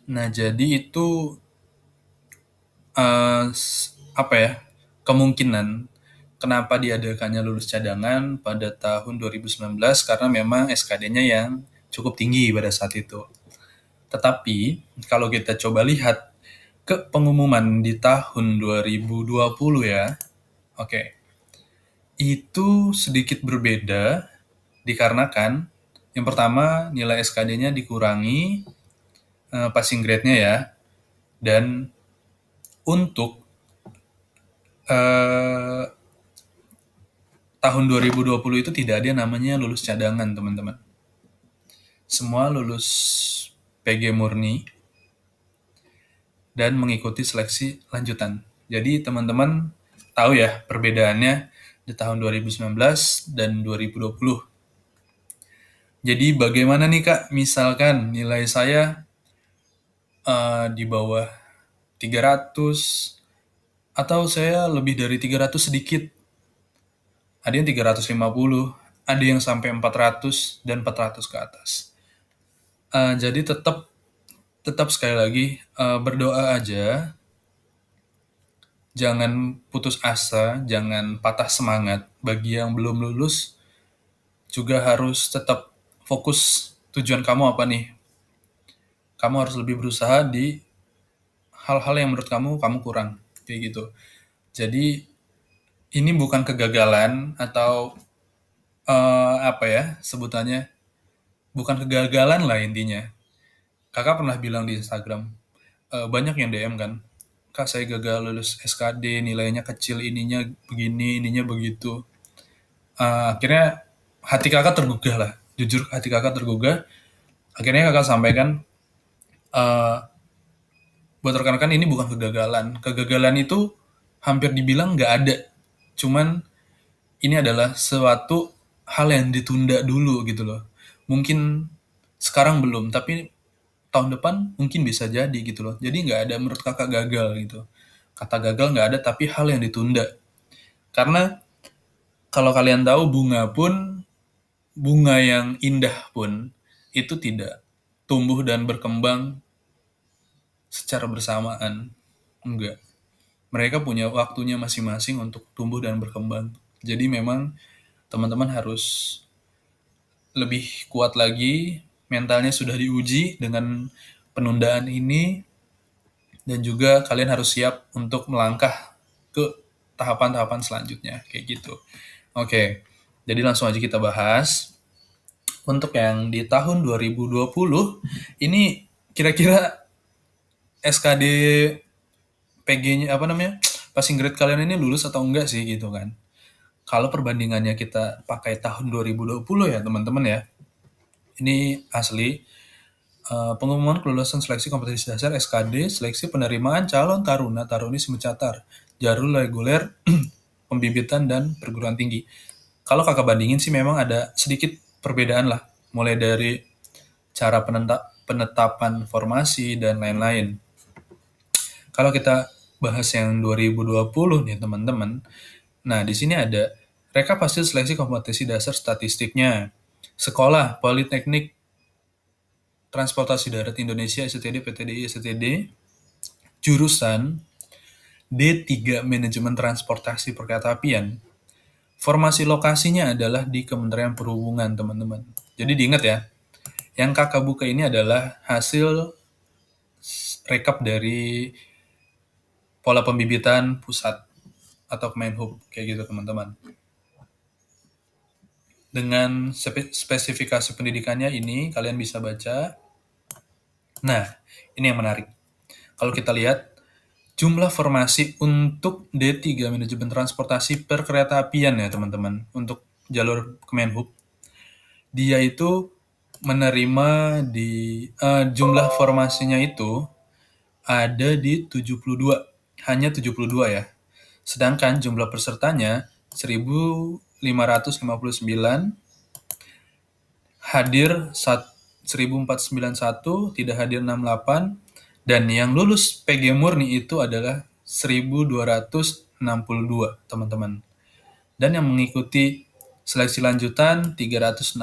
Nah, jadi itu apa ya? Kemungkinan kenapa diadakannya lulus cadangan pada tahun 2019 karena memang SKD-nya yang cukup tinggi pada saat itu. Tetapi kalau kita coba lihat ke pengumuman di tahun 2020 ya, oke, itu sedikit berbeda dikarenakan yang pertama nilai SKD-nya dikurangi, passing grade-nya ya, dan untuk eh, tahun 2020 itu tidak ada yang namanya lulus cadangan, teman-teman. Semua lulus PG murni dan mengikuti seleksi lanjutan. Jadi teman-teman tahu ya perbedaannya di tahun 2019 dan 2020. Jadi bagaimana nih Kak, misalkan nilai saya di bawah 300 atau saya lebih dari 300 sedikit. Ada yang 350, ada yang sampai 400 dan 400 ke atas. Jadi tetap tetap sekali lagi berdoa aja, jangan putus asa, jangan patah semangat. Bagi yang belum lulus juga harus tetap fokus tujuan kamu apa nih. Kamu harus lebih berusaha di hal-hal yang menurut kamu kurang kayak gitu. Jadi ini bukan kegagalan atau apa ya sebutannya, bukan kegagalan lah intinya. Kakak pernah bilang di Instagram, banyak yang DM kan, Kak saya gagal lulus SKD, nilainya kecil, ininya begini, ininya begitu. Akhirnya hati kakak tergugah lah, jujur hati kakak tergugah. Akhirnya kakak sampaikan, eh, buat rekan-rekan ini bukan kegagalan. Kegagalan itu hampir dibilang nggak ada. Cuman ini adalah suatu hal yang ditunda dulu gitu loh. Mungkin sekarang belum, tapi tahun depan mungkin bisa jadi gitu loh. Jadi nggak ada menurut kakak gagal gitu. Kata gagal nggak ada, tapi hal yang ditunda. Karena kalau kalian tahu bunga yang indah pun itu tidak tumbuh dan berkembang secara bersamaan. Enggak. Mereka punya waktunya masing-masing untuk tumbuh dan berkembang. Jadi memang teman-teman harus lebih kuat lagi, mentalnya sudah diuji dengan penundaan ini, dan juga kalian harus siap untuk melangkah ke tahapan-tahapan selanjutnya, kayak gitu. Oke, jadi langsung aja kita bahas. Untuk yang di tahun 2020, ini kira-kira SKD PG-nya apa namanya? Passing grade kalian ini lulus atau enggak sih gitu kan. Kalau perbandingannya kita pakai tahun 2020 ya teman-teman ya. Ini asli pengumuman kelulusan seleksi kompetisi dasar SKD, seleksi penerimaan calon taruna taruni semencatar, jalur reguler, pembibitan dan perguruan tinggi. Kalau kakak bandingin sih memang ada sedikit perbedaan lah, mulai dari cara penetapan formasi dan lain-lain. Kalau kita bahas yang 2020 nih teman-teman, nah di sini ada rekap hasil seleksi kompetisi dasar statistiknya. Sekolah Politeknik Transportasi Darat Indonesia STD PTDI STD, jurusan D3 Manajemen Transportasi Perkeretaapian. Formasi lokasinya adalah di Kementerian Perhubungan, teman-teman. Jadi diingat ya, yang kakak buka ini adalah hasil rekap dari pola pembibitan pusat atau Kemenhub, kayak gitu teman-teman. Dengan spesifikasi pendidikannya ini, kalian bisa baca. Nah, ini yang menarik. Kalau kita lihat, jumlah formasi untuk D3 Manajemen Transportasi Perkeretaapian ya teman-teman, untuk jalur Kemenhub, dia itu menerima di jumlah formasinya itu ada di 72, hanya 72 ya. Sedangkan jumlah pesertanya 1.559, hadir 1.491, tidak hadir 68, dan yang lulus PG murni itu adalah 1.262 teman-teman. Dan yang mengikuti seleksi lanjutan 360.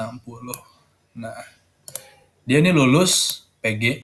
Nah, dia ini lulus PG